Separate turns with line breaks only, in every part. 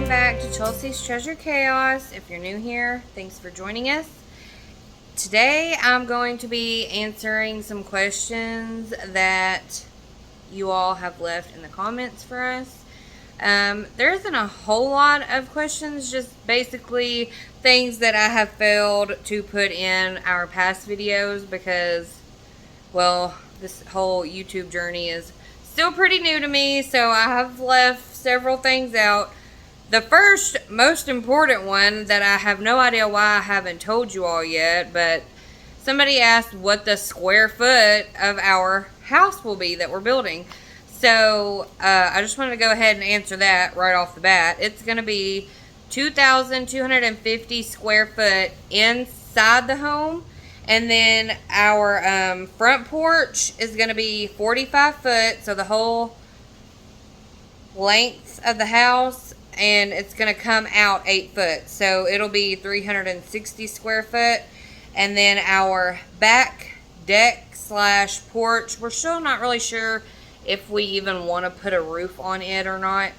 back to Chelsea's Treasure Chaos. If you're new here, thanks for joining us. Today I'm going to be answering some questions that you all have left in the comments for us. There isn't a whole lot of questions, just basically things that I have failed to put in our past videos because, well, this whole YouTube journey is still pretty new to me, so I have left several things out. The first, most important one that I have no idea why I haven't told you all yet, but somebody asked what the square foot of our house will be that we're building. So I just wanted to go ahead and answer that right off the bat. It's going to be 2,250 square foot inside the home. And then our front porch is going to be 45 foot, so the whole length of the house, and it's going to come out 8 foot. So it'll be 360 square foot. And then our back deck slash porch, we're still not really sure if we even want to put a roof on it or not.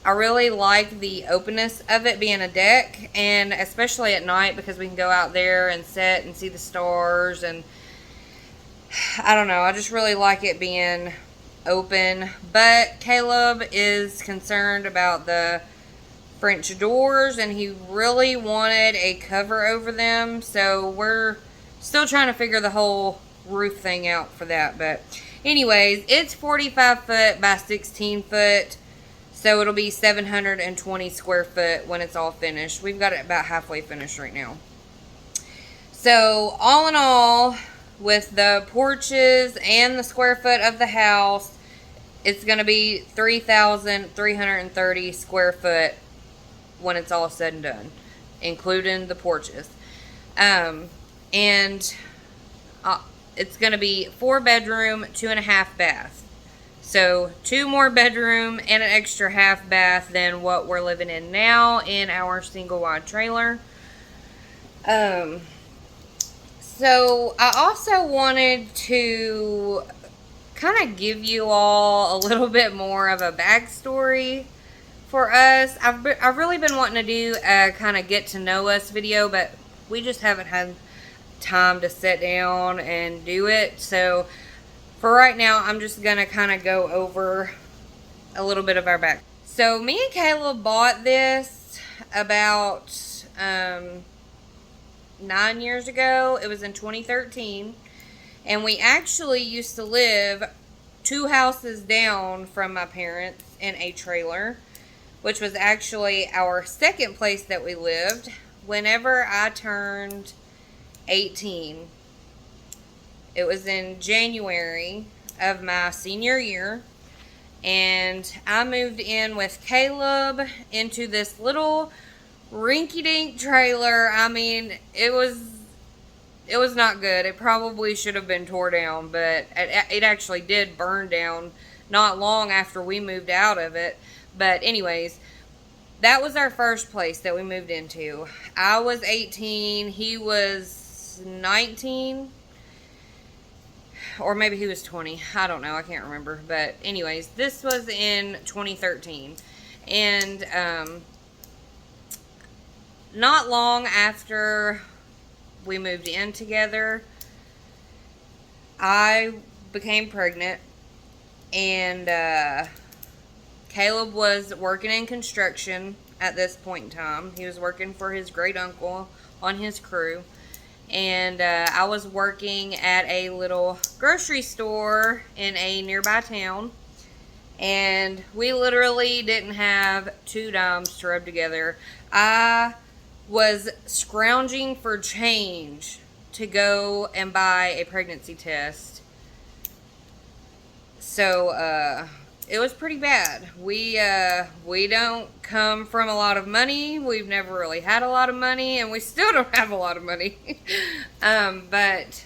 I really like the openness of it being a deck, and especially at night because we can go out there and sit and see the stars, and I don't know, I just really like it being open. But Caleb is concerned about the French doors, and he really wanted a cover over them, so we're still trying to figure the whole roof thing out for that. But anyways, it's 45 foot by 16 foot. So it'll be 720 square foot when it's all finished. We've got it about halfway finished right now. So all in all, with the porches and the square foot of the house, it's going to be 3,330 square foot when it's all said and done, including the porches. And it's going to be 4-bedroom, 2.5 bath. So 2 more bedroom and an extra half bath than what we're living in now in our single wide trailer. So I also wanted to kind of give you all a little bit more of a backstory for us. I've really been wanting to do a kind of get to know us video, but we just haven't had time to sit down and do it. So for right now, I'm just going to kind of go over a little bit of our back. So me and Caleb bought this about 9 years ago. It was in 2013. And we actually used to live 2 houses down from my parents in a trailer, which was actually our second place that we lived whenever I turned 18. It was in January of my senior year, and I moved in with Caleb into this little rinky-dink trailer. I mean, it was not good. It probably should have been tore down, but it actually did burn down not long after we moved out of it. But anyways, that was our first place that we moved into. I was 18, he was 19. Or maybe he was 20. I don't know. I can't remember. But anyways, this was in 2013. And not long after we moved in together, I became pregnant. And Caleb was working in construction at this point in time. He was working for his great uncle on his crew. And I was working at a little grocery store in a nearby town. And we literally didn't have 2 dimes to rub together. I was scrounging for change to go and buy a pregnancy test. So it was pretty bad. We don't come from a lot of money. We've never really had a lot of money, and we still don't have a lot of money. But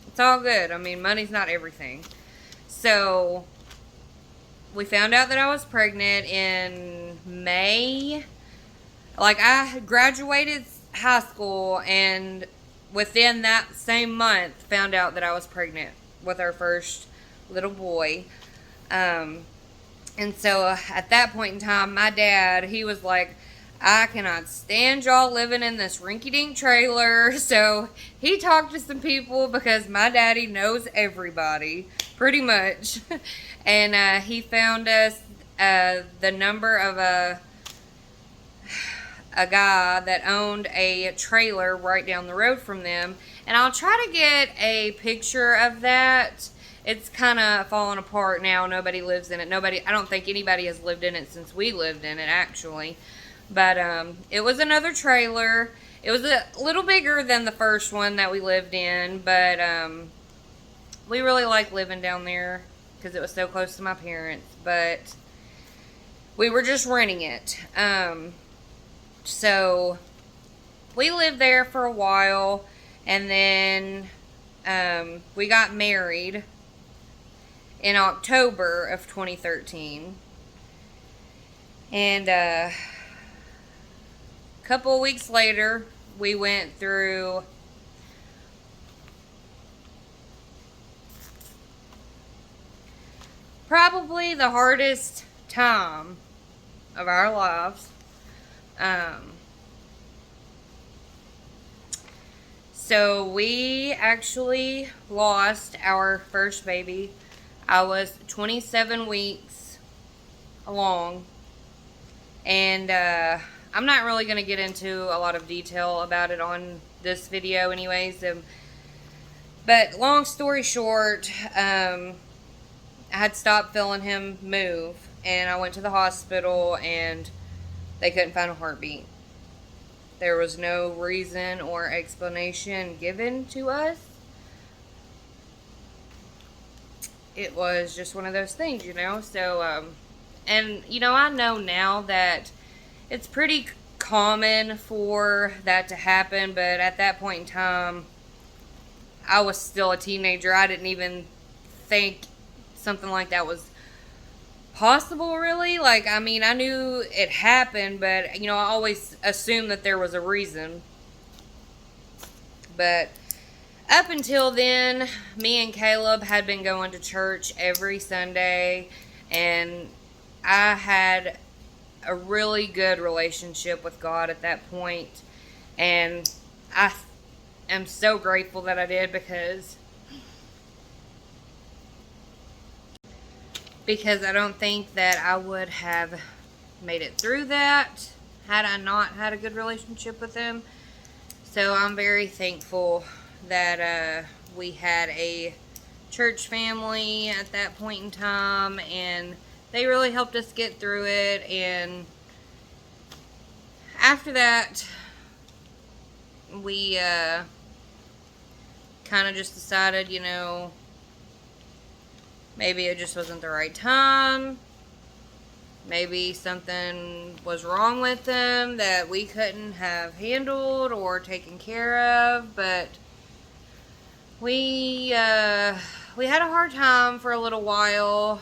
it's all good. I mean, money's not everything. So we found out that I was pregnant in May. Like, I graduated high school, and within that same month found out that I was pregnant with our first little boy. And so at that point in time, my dad, he was like, I cannot stand y'all living in this rinky dink trailer. So he talked to some people because my daddy knows everybody pretty much. And he found us the number of a guy that owned a trailer right down the road from them. And I'll try to get a picture of that. It's kind of falling apart now. Nobody lives in it. I don't think anybody has lived in it since we lived in it, actually. But it was another trailer. It was a little bigger than the first one that we lived in, but we really liked living down there because it was so close to my parents. But we were just renting it. So we lived there for a while, and then we got married in October of 2013. And a couple of weeks later, we went through probably the hardest time of our lives. So we actually lost our first baby. I was 27 weeks along, and I'm not really going to get into a lot of detail about it on this video anyways. But long story short, I had stopped feeling him move, and I went to the hospital, and they couldn't find a heartbeat. There was no reason or explanation given to us. It was just one of those things, you know. So, and, you know, I know now that it's pretty common for that to happen, but at that point in time, I was still a teenager. I didn't even think something like that was possible, really. Like, I mean, I knew it happened, but, you know, I always assumed that there was a reason. But up until then, me and Caleb had been going to church every Sunday, and I had a really good relationship with God at that point, and I am so grateful that I did, because I don't think that I would have made it through that had I not had a good relationship with him. So I'm very thankful that we had a church family at that point in time, and they really helped us get through it. And after that, we kind of just decided, you know, maybe it just wasn't the right time. Maybe something was wrong with them that we couldn't have handled or taken care of. But we had a hard time for a little while.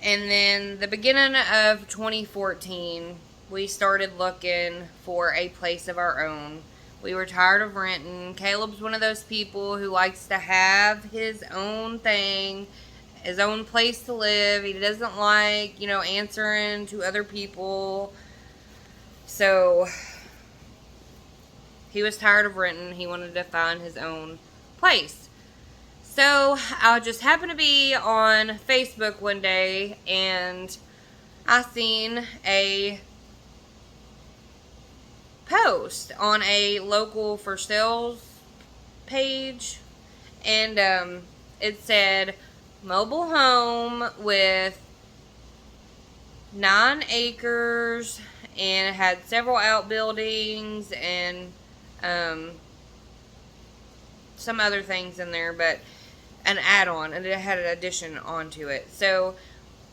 And then the beginning of 2014, we started looking for a place of our own. We were tired of renting. Caleb's one of those people who likes to have his own thing, his own place to live. He doesn't like, you know, answering to other people. So he was tired of renting. He wanted to find his own place. So I just happened to be on Facebook one day, and I seen a post on a local for sales page, and it said mobile home with 9 acres, and it had several outbuildings and some other things in there, but an add-on, and it had an addition onto it. So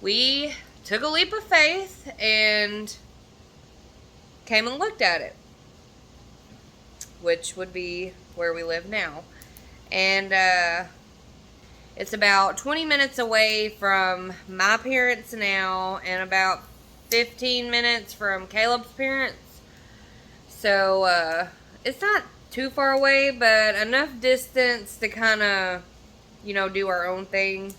we took a leap of faith and came and looked at it, which would be where we live now. And it's about 20 minutes away from my parents now, and about 15 minutes from Caleb's parents. So it's not too far away, but enough distance to kind of, you know, do our own thing.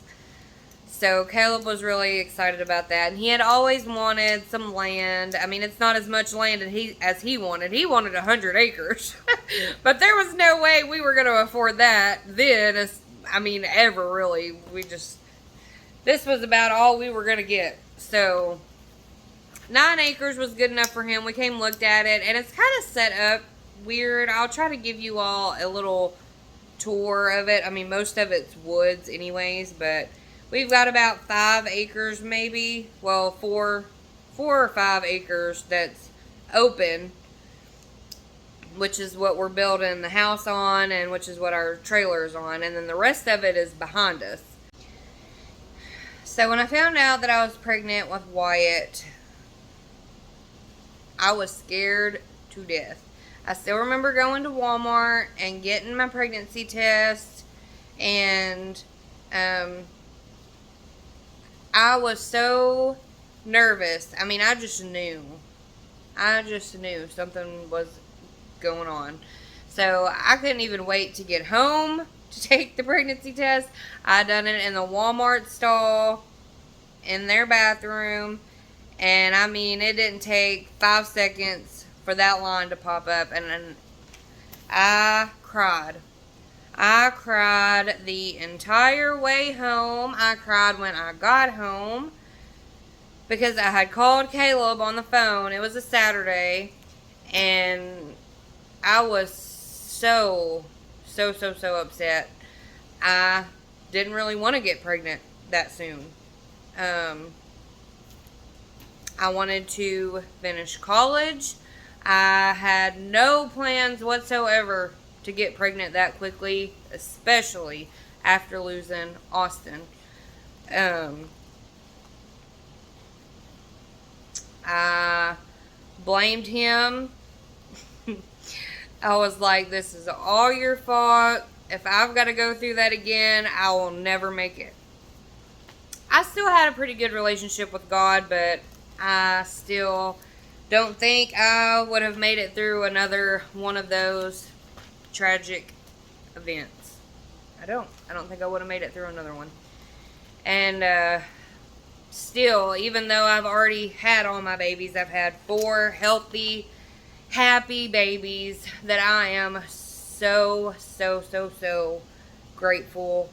So Caleb was really excited about that, and he had always wanted some land. I mean, it's not as much land as he wanted. He wanted 100 acres, but there was no way we were going to afford that then. I mean, ever really. This was about all we were going to get. So 9 acres was good enough for him. We came looked at it, and it's kind of set up weird. I'll try to give you all a little tour of it. I mean, most of it's woods anyways, but we've got about 5 acres maybe. Well, 4 or 5 acres that's open, which is what we're building the house on, and which is what our trailer is on, and then the rest of it is behind us. So when I found out that I was pregnant with Wyatt, I was scared to death. I still remember going to Walmart and getting my pregnancy test, and I was so nervous. I mean, I just knew something was going on. So I couldn't even wait to get home to take the pregnancy test. I done it in the Walmart stall in their bathroom, and I mean, it didn't take 5 seconds for that line to pop up, and then I cried. I cried the entire way home. I cried when I got home because I had called Caleb on the phone. It was a Saturday, and I was so upset. I didn't really want to get pregnant that soon. I wanted to finish college. I had no plans whatsoever to get pregnant that quickly, especially after losing Austin. I blamed him. I was like, this is all your fault. If I've got to go through that again, I will never make it. I still had a pretty good relationship with God, but I still don't think I would have made it through another one of those tragic events. I don't think I would have made it through another one. And still, even though I've already had all my babies, I've had 4 healthy, happy babies that I am so grateful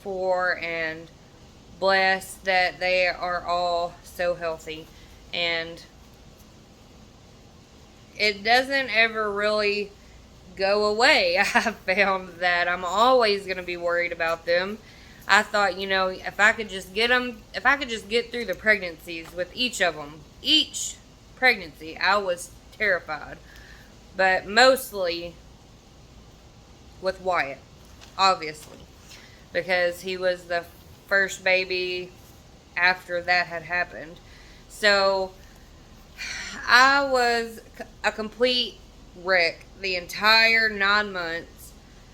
for, and blessed that they are all so healthy. And it doesn't ever really go away. I found that I'm always going to be worried about them. I thought, if I could just get through the pregnancies with each of them, each pregnancy, I was terrified. But mostly with Wyatt, obviously, because he was the first baby after that had happened. So I was a complete wreck the entire 9 months.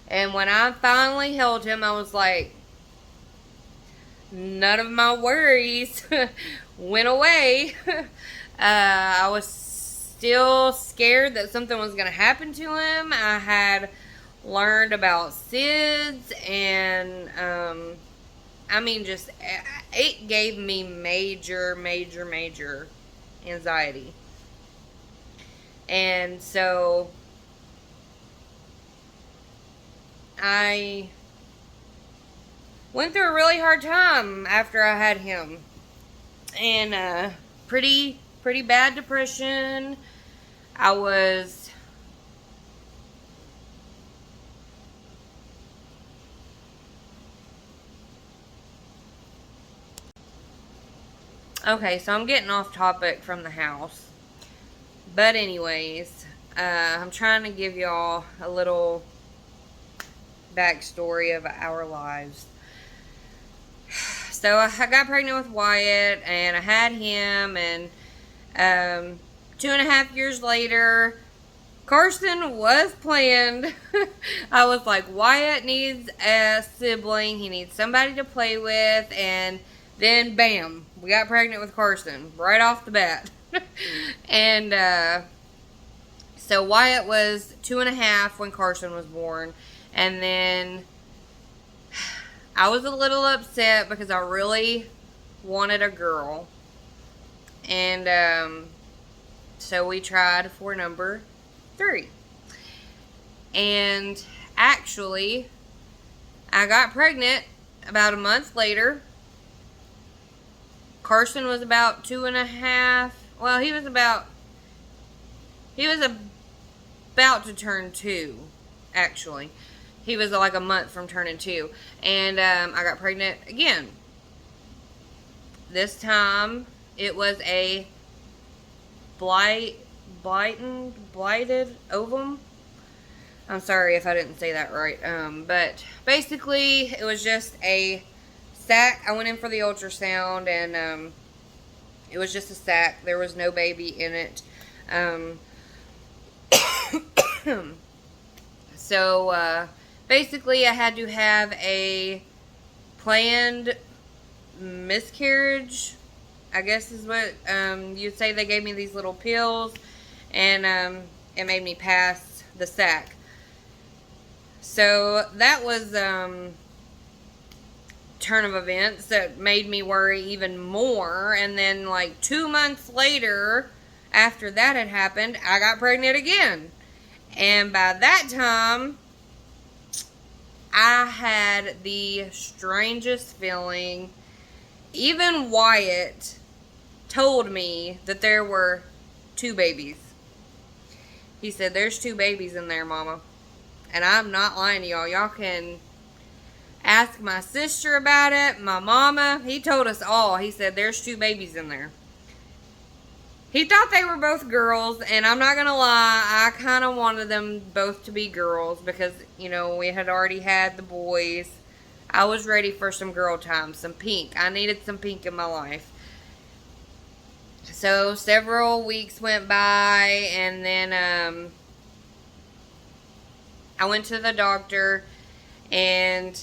And when I finally held him, I was like, none of my worries went away. I was still scared that something was going to happen to him. I had learned about SIDS, and it gave me major anxiety. And so I went through a really hard time after I had him, and pretty bad depression. I was okay, so I'm getting off topic from the house. But anyways, I'm trying to give y'all a little backstory of our lives. So I got pregnant with Wyatt, and I had him, and 2.5 years later, Carson was planned. I was like, Wyatt needs a sibling. He needs somebody to play with, and then bam, we got pregnant with Carson right off the bat. And so Wyatt was 2.5 when Carson was born, and then I was a little upset because I really wanted a girl. And so we tried for number 3. And actually, I got pregnant about a month later. Carson was about 2.5. Well, he was about to turn 2, actually. He was like a month from turning 2. And I got pregnant again. This time, it was a blighted ovum. I'm sorry if I didn't say that right. But basically, it was just a sac. I went in for the ultrasound, and it was just a sac. There was no baby in it. So basically, I had to have a planned miscarriage, I guess is what you'd say. They gave me these little pills, and it made me pass the sac. So that was turn of events that made me worry even more. And then like 2 months later, after that had happened, I got pregnant again. And by that time, I had the strangest feeling. Even Wyatt told me that there were 2 babies. He said, "There's 2 babies in there, Mama." And I'm not lying to y'all. Y'all can ask my sister about it, my mama. He told us all. He said, "There's 2 babies in there." He thought they were both girls, and I'm not going to lie, I kind of wanted them both to be girls because, you know, we had already had the boys. I was ready for some girl time, some pink. I needed some pink in my life. So several weeks went by, and then I went to the doctor, and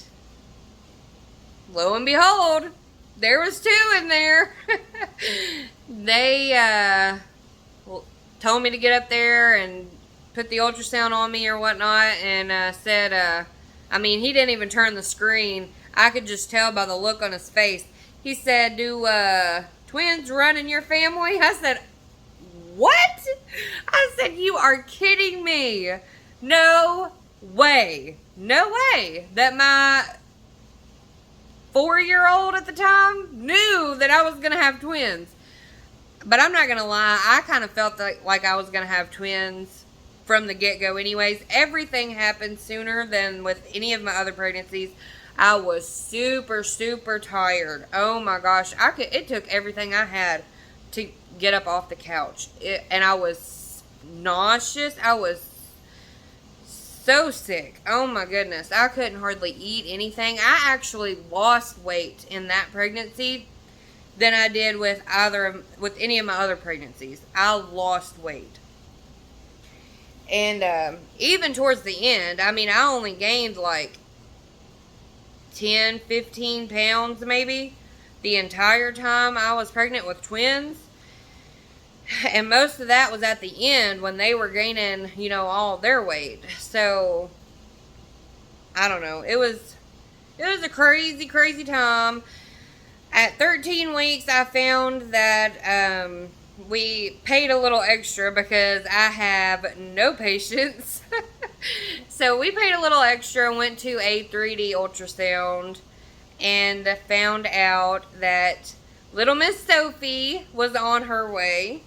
lo and behold, there was 2 in there. They told me to get up there and put the ultrasound on me or whatnot, and said, I mean, he didn't even turn the screen. I could just tell by the look on his face. He said, "Do twins run in your family?" I said, "What?" I said, "You are kidding me. No way. No way that my 4-year-old at the time knew that I was going to have twins." But I'm not going to lie, I kind of felt like I was going to have twins from the get-go anyways. Everything happened sooner than with any of my other pregnancies. I was super, super tired. Oh my gosh. It took everything I had to get up off the couch. And I was nauseous. I was so sick. Oh my goodness. I couldn't hardly eat anything. I actually lost weight in that pregnancy than I did with any of my other pregnancies. I lost weight. And even towards the end, I mean, I only gained like 10, 15 pounds maybe the entire time I was pregnant with twins. And most of that was at the end when they were gaining, you know, all their weight. So, I don't know. It was a crazy, crazy time. At 13 weeks, I found that we paid a little extra because I have no patience. So we paid a little extra and went to a 3D ultrasound and found out that little Miss Sophie was on her way.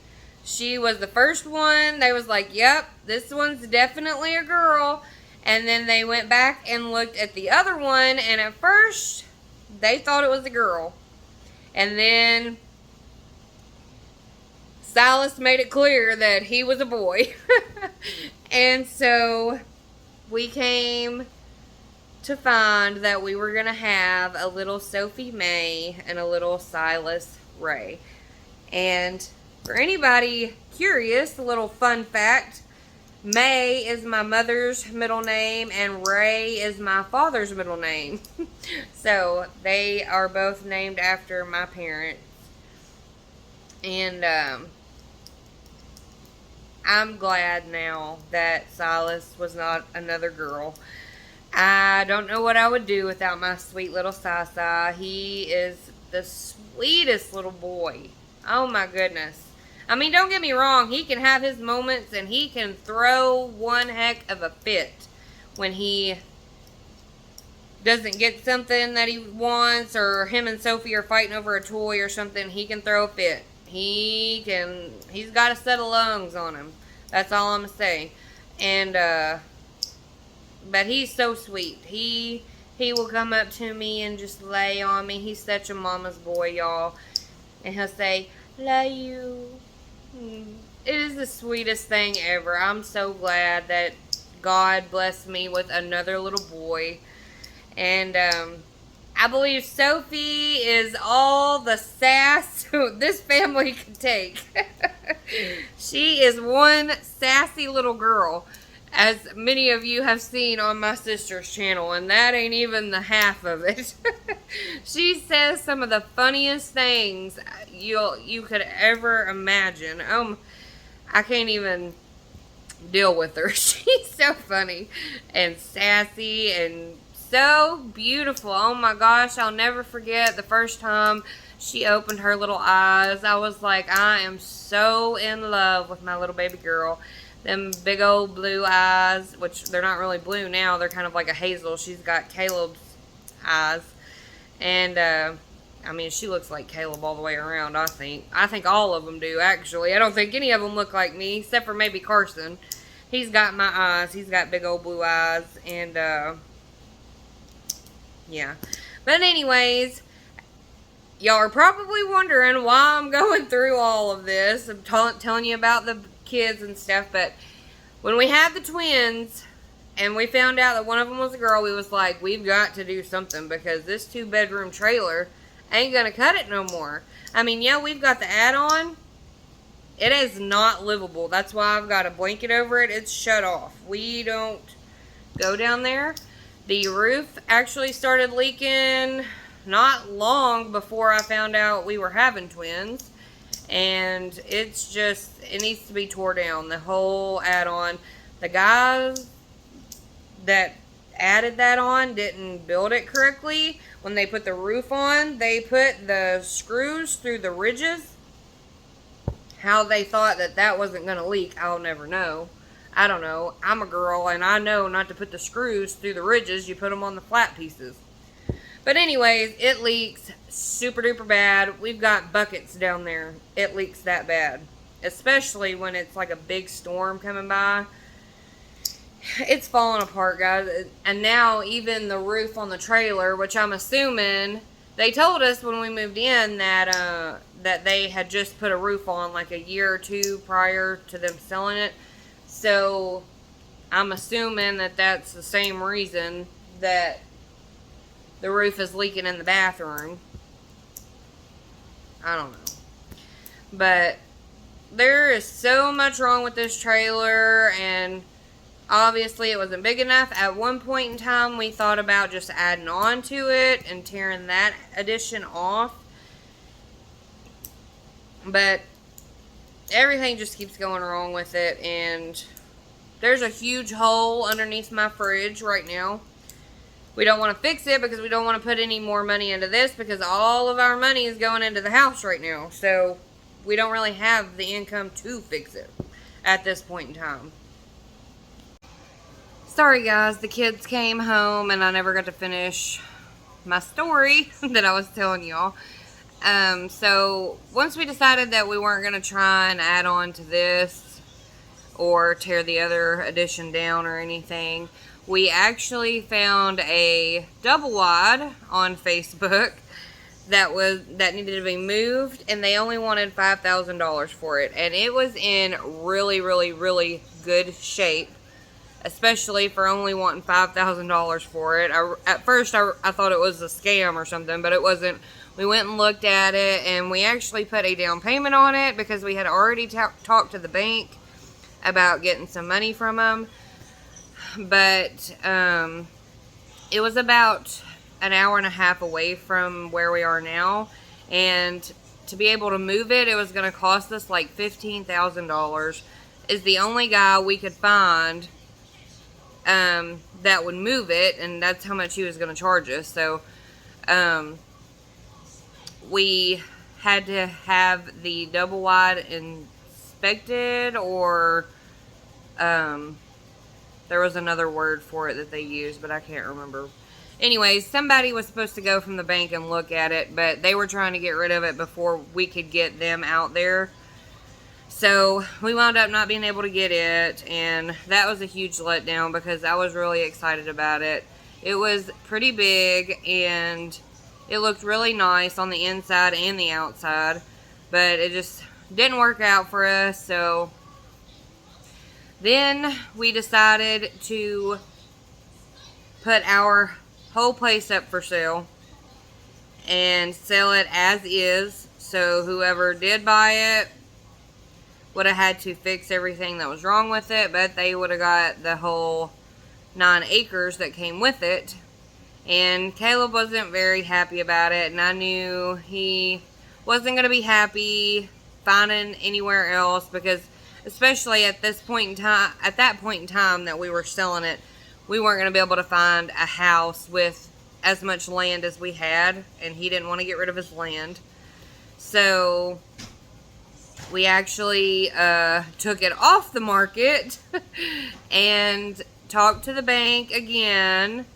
She was the first one. They was like, "Yep, this one's definitely a girl." And then they went back and looked at the other one, and at first they thought it was a girl. And then Silas made it clear that he was a boy. And so we came to find that we were going to have a little Sophie May and a little Silas Ray. And for anybody curious, a little fun fact, May is my mother's middle name and Ray is my father's middle name. So they are both named after my parents. And I'm glad now that Silas was not another girl. I don't know what I would do without my sweet little Sasa. He is the sweetest little boy. Oh my goodness. I mean, don't get me wrong, he can have his moments and he can throw one heck of a fit when he doesn't get something that he wants, or him and Sophie are fighting over a toy or something. He can throw a fit. He's got a set of lungs on him. That's all I'm gonna say. And but he's so sweet. He will come up to me and just lay on me. He's such a mama's boy, y'all. And he'll say, "Love you." It is the sweetest thing ever. I'm so glad that God blessed me with another little boy. And I believe Sophie is all the sass this family could take. She is one sassy little girl, as many of you have seen on my sister's channel, and that ain't even the half of it. She says some of the funniest things you could ever imagine. I can't even deal with her. She's so funny and sassy and so beautiful. Oh my gosh, I'll never forget the first time she opened her little eyes. I was like, I am so in love with my little baby girl. Them big old blue eyes, which they're not really blue now, they're kind of like a hazel. She's got Caleb's eyes. And I mean, she looks like Caleb all the way around, I think. I think all of them do, actually. I don't think any of them look like me, except for maybe Carson. He's got my eyes. He's got big old blue eyes. And yeah. But anyways, y'all are probably wondering why I'm going through all of this. I'm telling you about the kids and stuff. But when we had the twins and we found out that one of them was a girl, we was like, we've got to do something, because this 2-bedroom trailer ain't gonna cut it no more. I mean, yeah, we've got the add-on. It is not livable. That's why I've got a blanket over it. It's shut off. We don't go down there. The roof actually started leaking not long before I found out we were having twins. And it's just, it needs to be tore down. The whole add-on. The guys that added that on didn't build it correctly. When they put the roof on, they put the screws through the ridges. How they thought that wasn't going to leak, I'll never know. I don't know. I'm a girl and I know not to put the screws through the ridges. You put them on the flat pieces. But anyways, it leaks super duper bad. We've got buckets down there. It leaks that bad. Especially when it's like a big storm coming by. It's falling apart, guys. And now even the roof on the trailer, which I'm assuming, they told us when we moved in that that they had just put a roof on like a year or two prior to them selling it. So I'm assuming that that's the same reason that the roof is leaking in the bathroom. I don't know. But there is so much wrong with this trailer, and obviously it wasn't big enough. At one point in time, we thought about just adding on to it and tearing that addition off. But everything just keeps going wrong with it, and there's a huge hole underneath my fridge right now. We don't want to fix it because we don't want to put any more money into this, because all of our money is going into the house right now. So we don't really have the income to fix it at this point in time. Sorry guys, the kids came home and I never got to finish my story that I was telling y'all. So once we decided that we weren't going to try and add on to this or tear the other addition down or anything, we actually found a double wide on Facebook that needed to be moved, and they only wanted $5,000 for it, and it was in really, really, really good shape, especially for only wanting $5,000 for it. At first I thought it was a scam or something, but it wasn't. We went and looked at it, and we actually put a down payment on it because we had already talked to the bank about getting some money from them. But it was about an hour and a half away from where we are now, and to be able to move it, it was going to cost us like $15,000. Is the only guy we could find that would move it, and that's how much he was going to charge us. So we had to have the double wide inspected, or there was another word for it that they used, but I can't remember. Anyways, somebody was supposed to go from the bank and look at it, but they were trying to get rid of it before we could get them out there. So we wound up not being able to get it, and that was a huge letdown because I was really excited about it. It was pretty big, and it looked really nice on the inside and the outside, but it just didn't work out for us. So then we decided to put our whole place up for sale and sell it as is. So whoever did buy it would have had to fix everything that was wrong with it, but they would have got the whole 9 acres that came with it. And Caleb wasn't very happy about it, and I knew he wasn't going to be happy finding anywhere else, because especially at that point in time that we were selling it, we weren't going to be able to find a house with as much land as we had, and he didn't want to get rid of his land. So we actually took it off the market and talked to the bank again,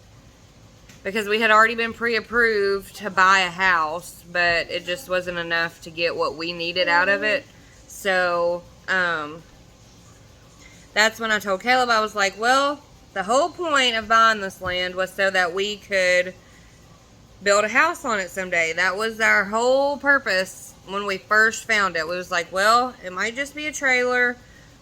because we had already been pre-approved to buy a house, but it just wasn't enough to get what we needed out of it. So that's when I told Caleb, I was like, well, the whole point of buying this land was so that we could build a house on it someday. That was our whole purpose when we first found it. We was like, well, it might just be a trailer,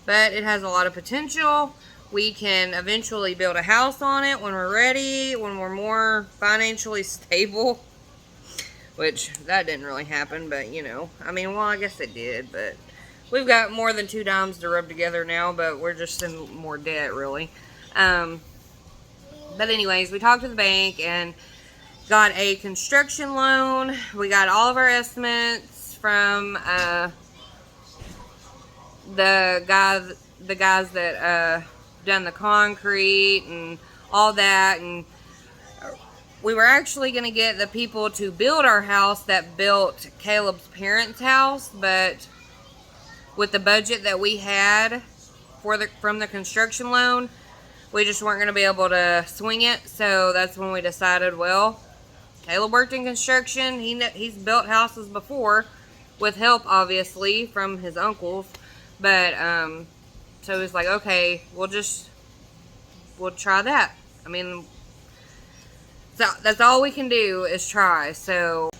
but it has a lot of potential. We can eventually build a house on it when we're ready, when we're more financially stable. Which, that didn't really happen, but, you know. I mean, well, I guess it did, but we've got more than 2 dimes to rub together now, but we're just in more debt, really. But anyways, we talked to the bank and got a construction loan. We got all of our estimates from the guys that done the concrete and all that, and we were actually going to get the people to build our house that built Caleb's parents' house, but with the budget that we had from the construction loan, we just weren't going to be able to swing it. So that's when we decided, well, Caleb worked in construction. He's built houses before, with help, obviously, from his uncles. But, so he was like, okay, we'll try that. I mean, so that's all we can do is try. So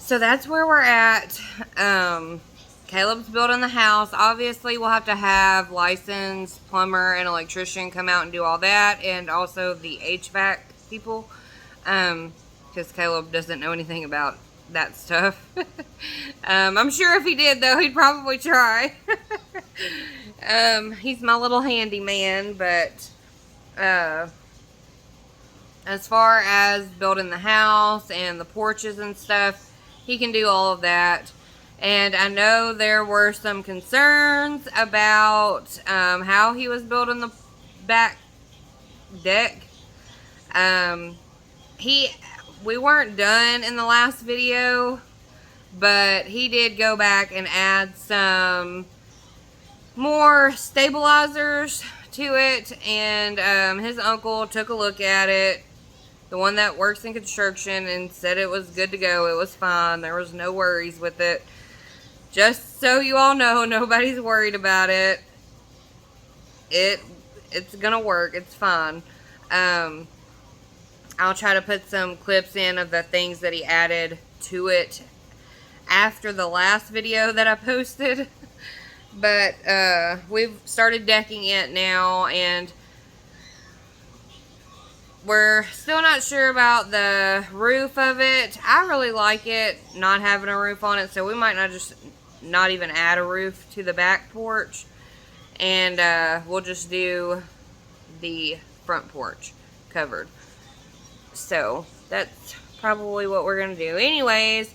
that's where we're at. Caleb's building the house. Obviously, we'll have to have licensed plumber and electrician come out and do all that, and also the HVAC people, because Caleb doesn't know anything about that stuff. I'm sure if he did, though, he'd probably try. He's my little handyman, but as far as building the house and the porches and stuff, he can do all of that. And I know there were some concerns about how he was building the back deck. We weren't done in the last video, but he did go back and add some more stabilizers to it, and his uncle took a look at it, the one that works in construction, and said it was good to go. It was fine. There was no worries with it. Just so you all know, nobody's worried about it. It's gonna work. It's fine. I'll try to put some clips in of the things that he added to it after the last video that I posted. But we've started decking it now, and we're still not sure about the roof of it. I really like it not having a roof on it, so we might not even add a roof to the back porch, and we'll just do the front porch covered. So that's probably what we're gonna do. Anyways,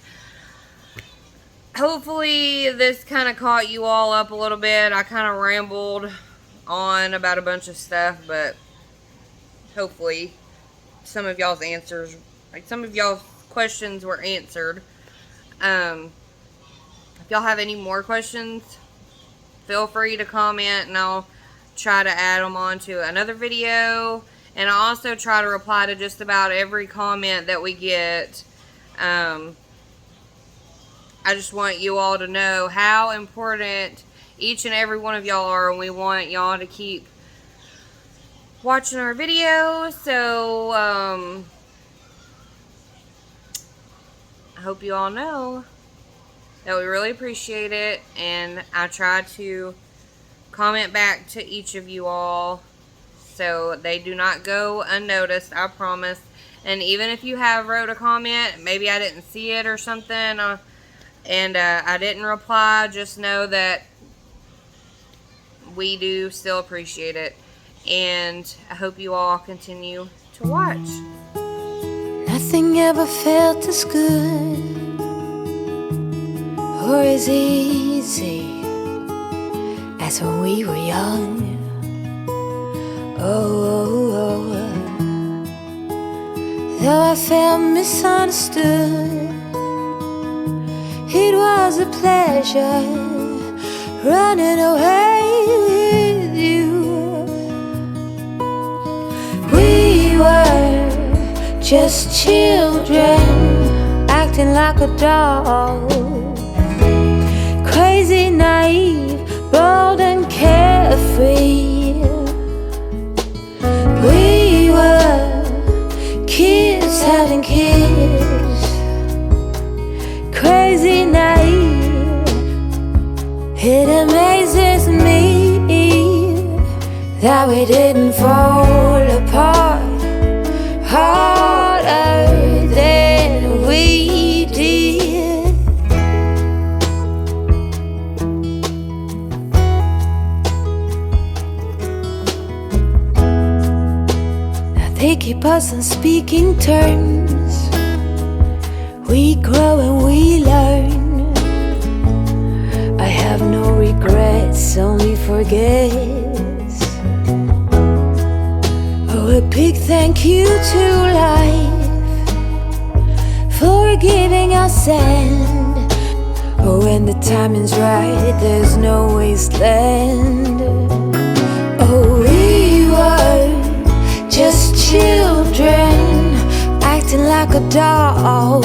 hopefully this kind of caught you all up a little bit. I kind of rambled on about a bunch of stuff, but hopefully some of y'all's answers, like some of y'all's questions were answered. If y'all have any more questions, feel free to comment and I'll try to add them onto another video. And I also try to reply to just about every comment that we get. I just want you all to know how important each and every one of y'all are, and we want y'all to keep watching our videos. So I hope you all know that we really appreciate it, and I try to comment back to each of you all so they do not go unnoticed, I promise. And even if you have wrote a comment, maybe I didn't see it or something, and I didn't reply, just know that we do still appreciate it. And I hope you all continue to watch.
Nothing ever felt as good or as easy as when we were young. Though I felt misunderstood, it was a pleasure running away with you. We were just children acting like a doll, crazy, naive, bold and carefree. We were kids having kids, crazy, naive. It amazes me that we didn't fall apart harder than we did. Now they keep us on speaking terms. We grow and we learn. I have no regrets, only forgets. Oh, a big thank you to life for giving us sand. Oh, when the timing's right, there's no wasteland. Oh, we were just children acting like a doll,